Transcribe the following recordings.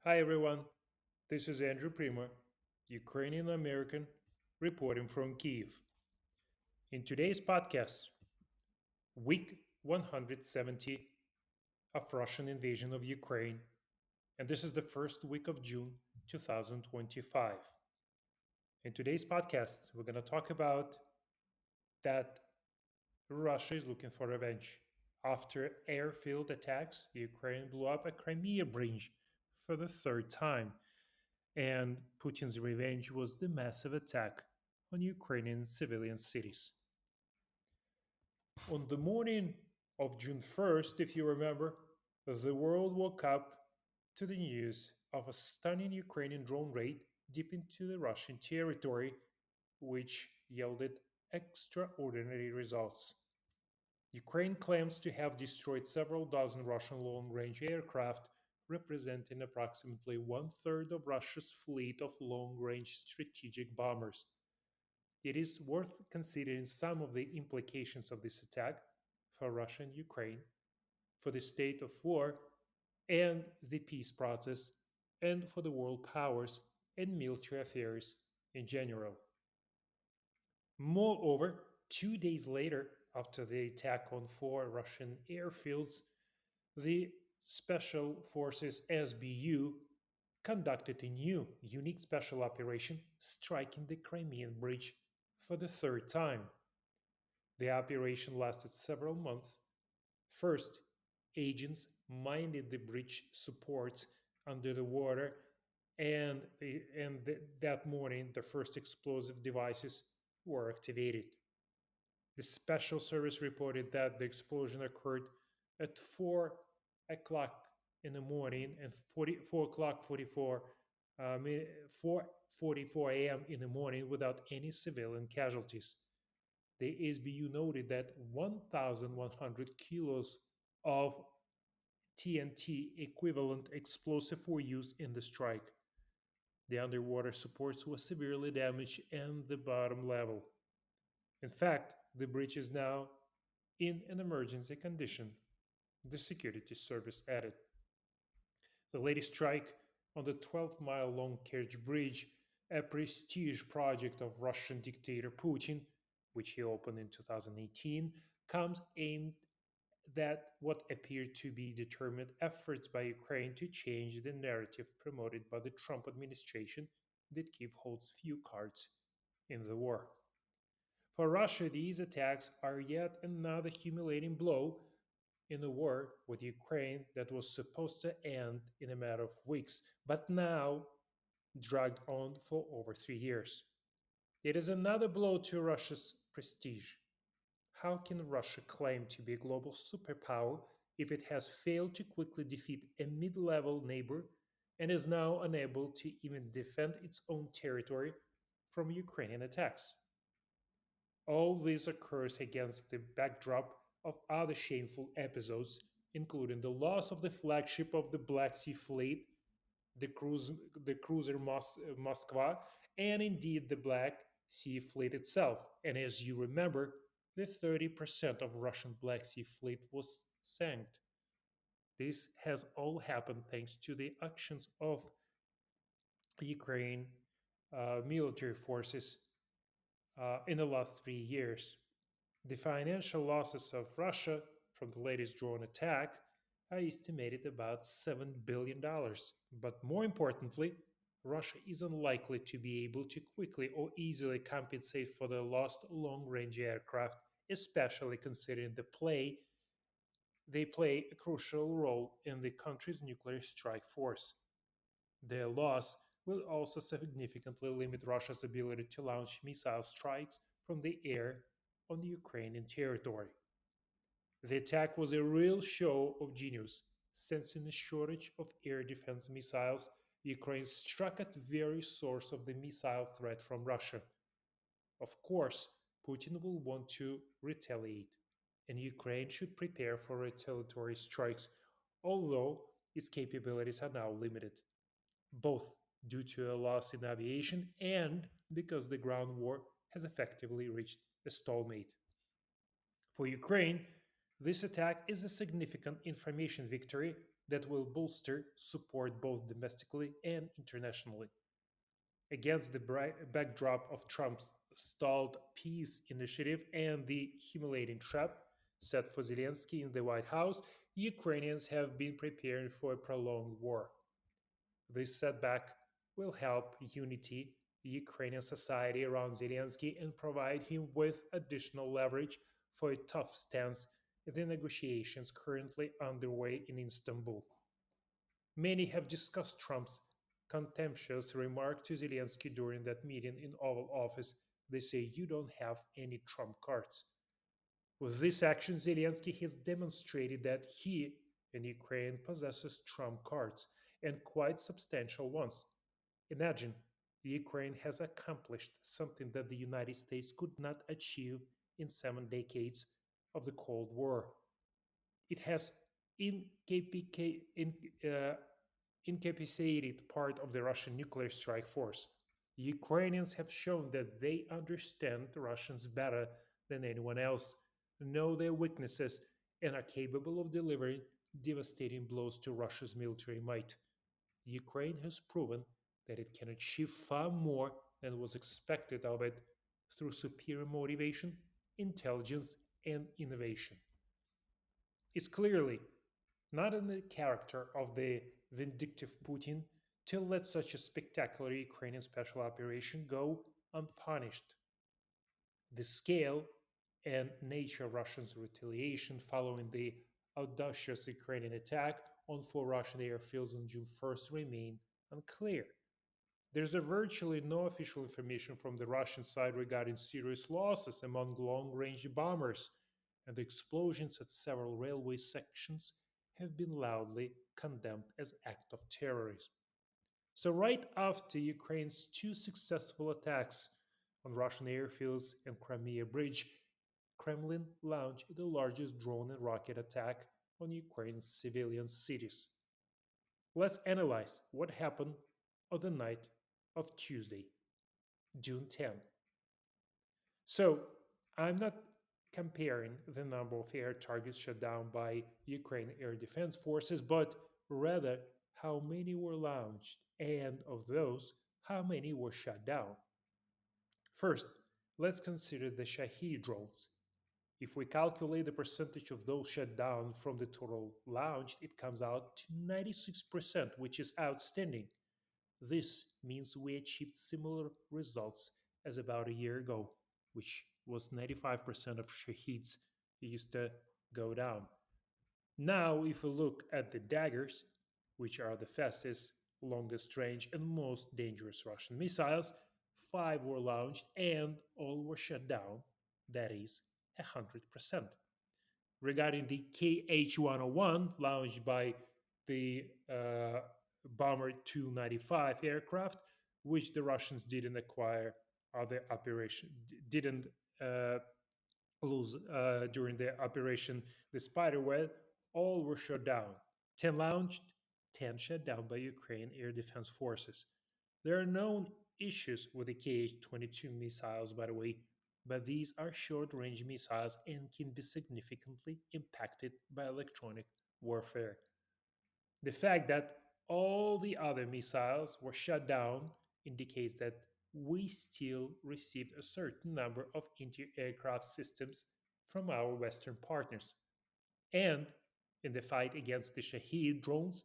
Hi everyone, this is Andrew Prima, Ukrainian American, reporting from Kiev. In today's podcast, week 170 of Russian invasion of Ukraine, and this is the first week of June 2025. In today's podcast, we're going to talk about that Russia is looking for revenge. After airfield attacks, Ukraine blew up a Crimea bridge for the third time. And Putin's revenge was the massive attack on Ukrainian civilian cities. On the morning of June 1st, if you remember, the world woke up to the news of a stunning Ukrainian drone raid deep into the Russian territory, which yielded extraordinary results. Ukraine claims to have destroyed several dozen Russian long range aircraft, representing approximately one third of Russia's fleet of long range strategic bombers. It is worth considering some of the implications of this attack for Russia and Ukraine, for the state of war and the peace process, and for the world powers and military affairs in general. Moreover, 2 days later, after the attack on four Russian airfields, the Special Forces SBU conducted a new, unique special operation striking the Crimean Bridge for the third time. The operation lasted several months. First, agents mined the bridge supports under the water, and that morning, the first explosive devices were activated. The special service reported that the explosion occurred at 4 o'clock in the morning and 4 o'clock 4:44 a.m. in the morning without any civilian casualties. The SBU noted that 1,100 kilos of TNT equivalent explosive were used in the strike. The underwater supports were severely damaged and the bottom level. In fact, the bridge is now in an emergency condition, the security service added. The latest strike on the 12-mile long Kerch Bridge, a prestige project of Russian dictator Putin, which he opened in 2018, comes aimed at what appeared to be determined efforts by Ukraine to change the narrative promoted by the Trump administration that Kyiv holds few cards in the war. For Russia, these attacks are yet another humiliating blow in a war with Ukraine that was supposed to end in a matter of weeks, but now dragged on for over 3 years. It is another blow to Russia's prestige. How can Russia claim to be a global superpower if it has failed to quickly defeat a mid level neighbor and is now unable to even defend its own territory from Ukrainian attacks? All this occurs against the backdrop of other shameful episodes, including the loss of the flagship of the Black Sea Fleet, the, cruise, the cruiser Moskva, and indeed the Black Sea Fleet itself. And as you remember, the 30% of Russian Black Sea Fleet was sank. This has all happened thanks to the actions of Ukraine military forces in the last 3 years. The financial losses of Russia from the latest drone attack are estimated about $7 billion. But more importantly, Russia is unlikely to be able to quickly or easily compensate for the lost long range aircraft, especially considering they play a crucial role in the country's nuclear strike force. Their loss will also significantly limit Russia's ability to launch missile strikes from the air on the Ukrainian territory. The attack was a real show of genius. Sensing a shortage of air defense missiles, Ukraine struck at the very source of the missile threat from Russia. Of course, Putin will want to retaliate, and Ukraine should prepare for retaliatory strikes, although its capabilities are now limited, both due to a loss in aviation and because the ground war has effectively reached a stalemate. For Ukraine, this attack is a significant information victory that will bolster support both domestically and internationally. Against the backdrop of Trump's stalled peace initiative and the humiliating trap set for Zelensky in the White House, Ukrainians have been preparing for a prolonged war. This setback will help unity the Ukrainian society around Zelensky and provide him with additional leverage for a tough stance in the negotiations currently underway in Istanbul. Many have discussed Trump's contemptuous remark to Zelensky during that meeting in Oval Office. They say you don't have any Trump cards. With this action, Zelensky has demonstrated that he and Ukraine possesses trump cards and quite substantial ones. Imagine Ukraine has accomplished something that the United States could not achieve in 7 decades of the Cold War. It has uh, incapacitated part of the Russian nuclear strike force. Ukrainians have shown that they understand the Russians better than anyone else, know their weaknesses, and are capable of delivering devastating blows to Russia's military might. Ukraine has proven that it can achieve far more than was expected of it through superior motivation, intelligence, and innovation. It's clearly not in the character of the vindictive Putin to let such a spectacular Ukrainian special operation go unpunished. The scale and nature of Russia's retaliation following the audacious Ukrainian attack on four Russian airfields on June 1st remain unclear. There's virtually no official information from the Russian side regarding serious losses among long range bombers, and the explosions at several railway sections have been loudly condemned as acts of terrorism. So, right after Ukraine's two successful attacks on Russian airfields and Crimea Bridge, Kremlin launched the largest drone and rocket attack on Ukraine's civilian cities. Let's analyze what happened on the night of Tuesday, June 10th. So, I'm not comparing the number of air targets shut down by Ukraine air defense forces, but rather how many were launched, and of those, how many were shut down. First, let's consider the Shahid drones. If we calculate the percentage of those shut down from the total launched, it comes out to 96%, which is outstanding. This means we achieved similar results as about a year ago, which was 95% of Shaheeds used to go down. Now, if we look at the daggers, which are the fastest, longest range, and most dangerous Russian missiles, five were launched and all were shut down. That is 100%. Regarding the KH-101 launched by the Bomber 295 aircraft, which the Russians didn't acquire other operation didn't uh, lose during the operation the Spiderweb, all were shut down. 10 launched, 10 shut down by Ukraine air defense forces. There are known issues with the KH-22 missiles, by the way, but these are short-range missiles and can be significantly impacted by electronic warfare. The fact that all the other missiles were shut down indicates that we still received a certain number of anti aircraft systems from our Western partners. And in the fight against the Shahid drones,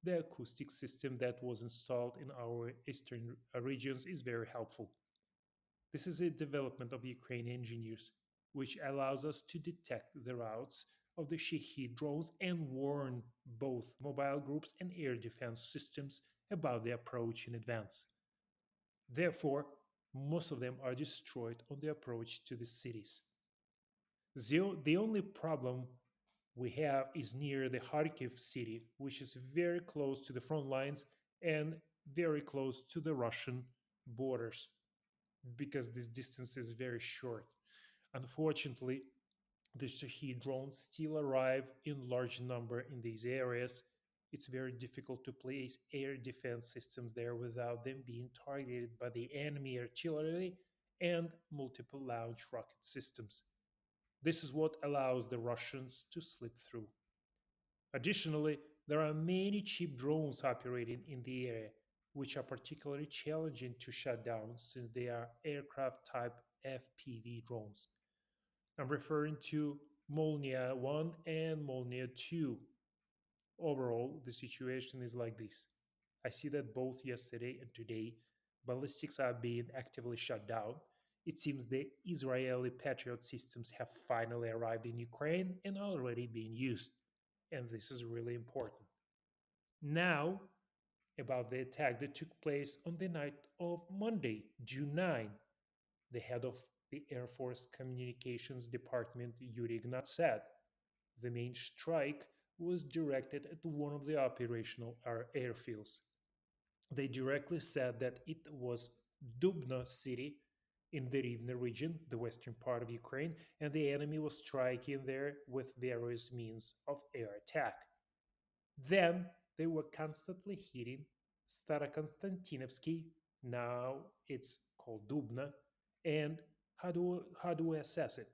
the acoustic system that was installed in our eastern regions is very helpful. This is a development of Ukrainian engineers, which allows us to detect the routes of the Shahid drones and warn both mobile groups and air defense systems about the approach in advance. Therefore, most of them are destroyed on the approach to the cities. The only problem we have is near the Kharkiv city, which is very close to the front lines and very close to the Russian borders because this distance is very short. Unfortunately, the Shahid drones still arrive in large number in these areas. It's very difficult to place air defense systems there without them being targeted by the enemy artillery and multiple launch rocket systems. This is what allows the Russians to slip through. Additionally, There are many cheap drones operating in the area, which are particularly challenging to shut down since they are aircraft type FPV drones. I'm referring to Molnia 1 and Molnia 2. Overall, the situation is like this. I see that both yesterday and today, ballistics are being actively shut down. It seems the Israeli Patriot systems have finally arrived in Ukraine and already being used. And this is really important. Now, about the attack that took place on the night of Monday, June 9. The head of the Air Force Communications Department, Yuri Ignat, said the main strike was directed at one of the operational airfields. They directly said that it was Dubna city in the Rivne region, the western part of Ukraine, and the enemy was striking there with various means of air attack. Then they were constantly hitting Starokonstantinovsky, now it's called Dubna, and how do we assess it?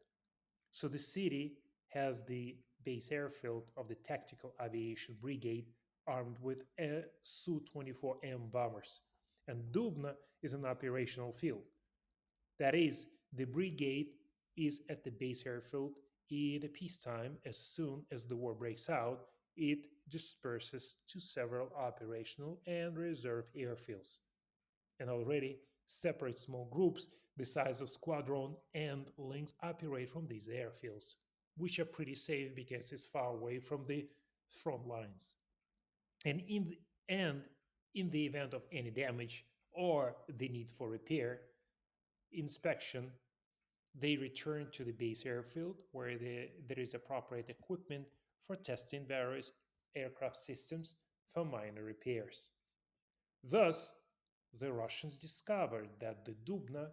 So the city has the base airfield of the Tactical Aviation Brigade armed with Su-24M bombers, and Dubna is an operational field. That is, the brigade is at the base airfield in peacetime. As soon as the war breaks out, it disperses to several operational and reserve airfields. And already, separate small groups the size of squadron and links operate from these airfields, which are pretty safe because it's far away from the front lines. And in the event of any damage or the need for repair, inspection, they return to the base airfield where there is appropriate equipment for testing various aircraft systems for minor repairs. Thus, the Russians discovered that the Dubna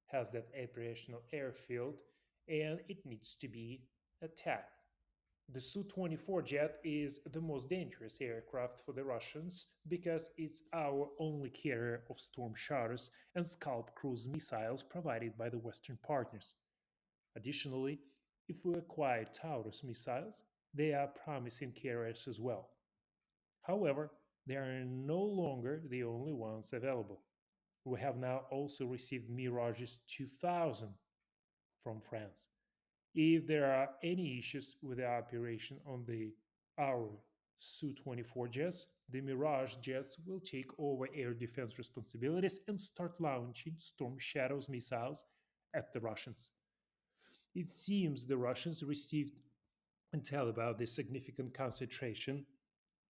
has that operational airfield and it needs to be attacked. The Su 24 jet is the most dangerous aircraft for the Russians because it's our only carrier of Storm Shadows and Scalp cruise missiles provided by the Western partners. Additionally, if we acquire Taurus missiles, they are promising carriers as well. However, they are no longer the only ones available. We have now also received Mirages 2000 from France. If there are any issues with the operation on the our Su-24 jets, the Mirage jets will take over air defense responsibilities and start launching Storm Shadows missiles at the Russians. It seems the Russians received intel about this significant concentration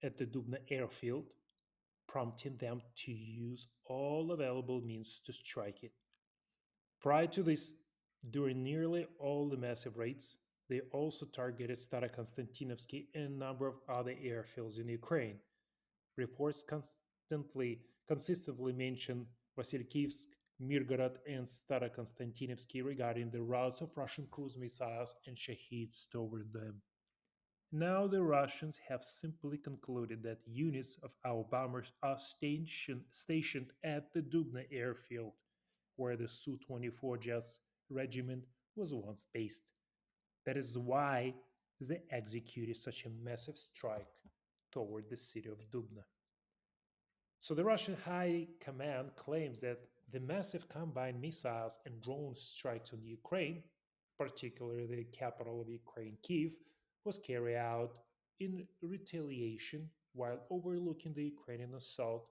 at the Dubna airfield, prompting them to use all available means to strike it. Prior to this, during nearly all the massive raids, they also targeted Starokonstantinovsky and a number of other airfields in Ukraine. Reports consistently mention Vasilkivsk, Mirgorod, and Starokonstantinovsky regarding the routes of Russian cruise missiles and Shaheeds toward them. Now the Russians have simply concluded that units of our bombers are stationed at the Dubna airfield, where the Su-24 Jets regiment was once based. That is why they executed such a massive strike toward the city of Dubna. So the Russian High Command claims that the massive combined missiles and drone strikes on Ukraine, particularly the capital of Ukraine, Kiev, was carried out in retaliation while overlooking the Ukrainian assault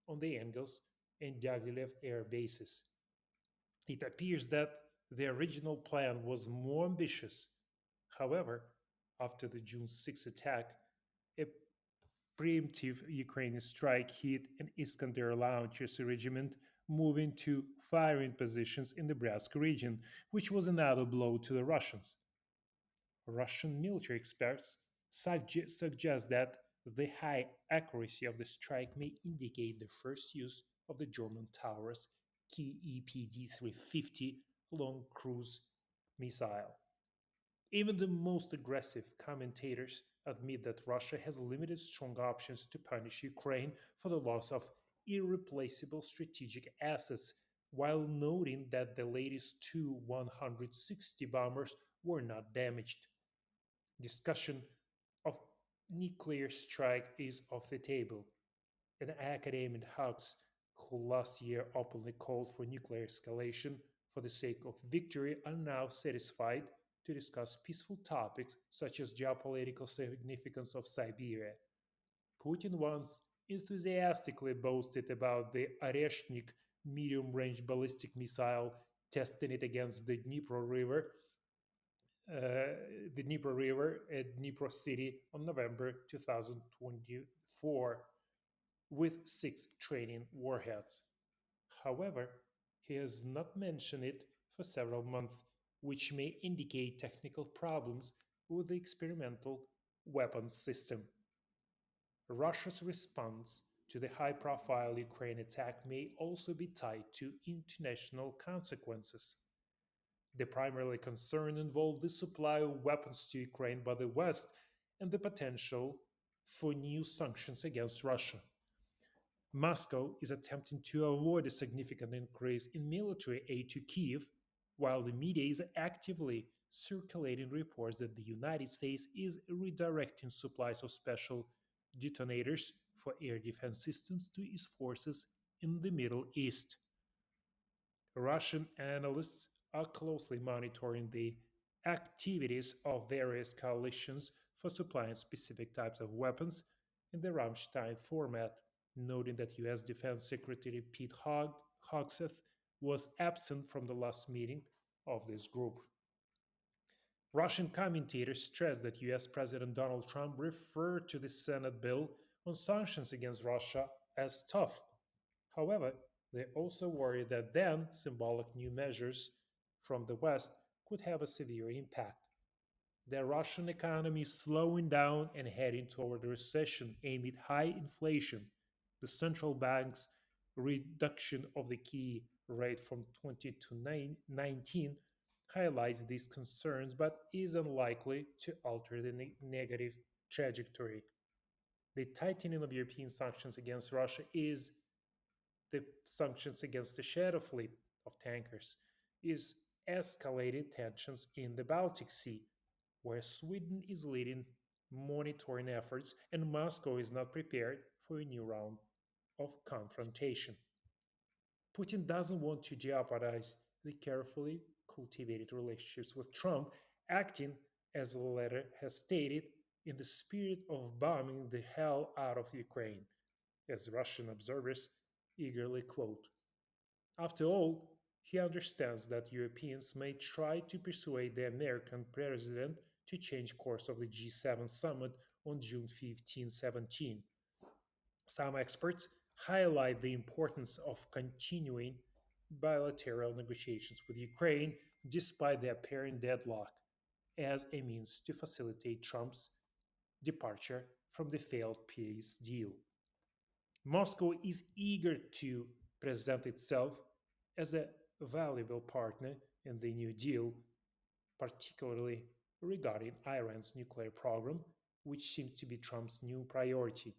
on the Engels and Diaghilev air bases. It appears that the original plan was more ambitious. However, after the June 6 attack, a preemptive Ukrainian strike hit an Iskander launchers regiment moving to firing positions in the Bryansk region, which was another blow to the Russians. Russian military experts suggest that the high accuracy of the strike may indicate the first use of the German Taurus KEPD 350 long cruise missile. Even the most aggressive commentators admit that Russia has limited strong options to punish Ukraine for the loss of irreplaceable strategic assets, while noting that the latest two 160 bombers were not damaged. Discussion of nuclear strike is off the table. And academic hawks who last year openly called for nuclear escalation for the sake of victory are now satisfied to discuss peaceful topics such as geopolitical significance of Siberia. Putin once enthusiastically boasted about the Oreshnik medium-range ballistic missile, testing it against the Dnipro River at Dnipro City on November 2024 with six training warheads. However, he has not mentioned it for several months, which may indicate technical problems with the experimental weapons system. Russia's response to the high profile Ukraine attack may also be tied to international consequences. The primary concern involved the supply of weapons to Ukraine by the West and the potential for new sanctions against Russia. Moscow is attempting to avoid a significant increase in military aid to Kiev, while the media is actively circulating reports that the United States is redirecting supplies of special detonators for air defense systems to its forces in the Middle East. Russian analysts are closely monitoring the activities of various coalitions for supplying specific types of weapons in the Ramstein format, noting that US Defense Secretary Pete Hegseth was absent from the last meeting of this group. Russian commentators stress that US President Donald Trump referred to the Senate bill on sanctions against Russia as tough. However, they also worry that then symbolic new measures from the West could have a severe impact. The Russian economy is slowing down and heading toward a recession amid high inflation. The central bank's reduction of the key rate from 20 to 19 highlights these concerns but is unlikely to alter the negative trajectory. The tightening of European sanctions against Russia is the sanctions against the shadow fleet of tankers is escalating tensions in the Baltic Sea, where Sweden is leading monitoring efforts and Moscow is not prepared for a new round of confrontation. Putin doesn't want to jeopardize the carefully cultivated relationships with Trump, acting, as the letter has stated, in the spirit of bombing the hell out of Ukraine, as Russian observers eagerly quote. After all, he understands that Europeans may try to persuade the American president to change course of the G7 summit on June 15, 17. Some experts highlight the importance of continuing bilateral negotiations with Ukraine despite the apparent deadlock as a means to facilitate Trump's departure from the failed peace deal. Moscow is eager to present itself as a valuable partner in the New Deal, particularly regarding Iran's nuclear program, which seems to be Trump's new priority.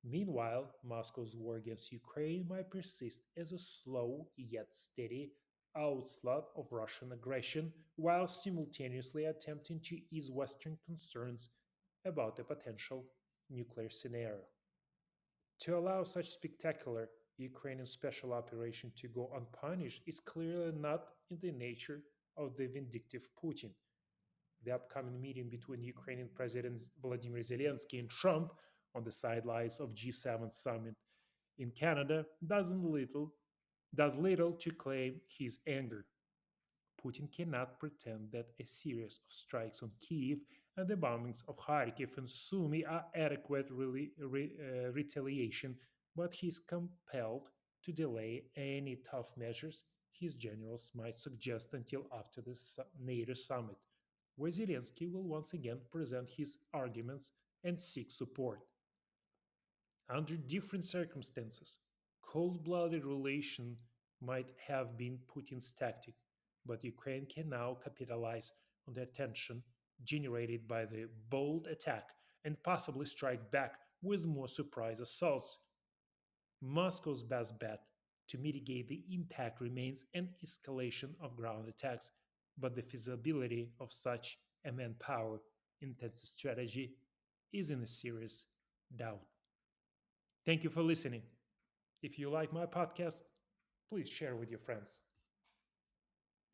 Meanwhile, Moscow's war against Ukraine might persist as a slow yet steady onslaught of Russian aggression while simultaneously attempting to ease Western concerns about a potential nuclear scenario. To allow such spectacular Ukrainian special operation to go unpunished is clearly not in the nature of the vindictive Putin. The upcoming meeting between Ukrainian President Vladimir Zelensky and Trump on the sidelines of G7 summit in Canada does little to claim his anger. Putin cannot pretend that a series of strikes on Kiev and the bombings of Kharkiv and Sumy are adequate retaliation, but he is compelled to delay any tough measures his generals might suggest until after the NATO summit, where Zelensky will once again present his arguments and seek support. Under different circumstances, cold blooded relation might have been Putin's tactic, but Ukraine can now capitalize on the tension generated by the bold attack and possibly strike back with more surprise assaults. Moscow's best bet to mitigate the impact remains an escalation of ground attacks, but the feasibility of such a manpower intensive strategy is in a serious doubt. Thank you for listening. If you like my podcast, please share with your friends.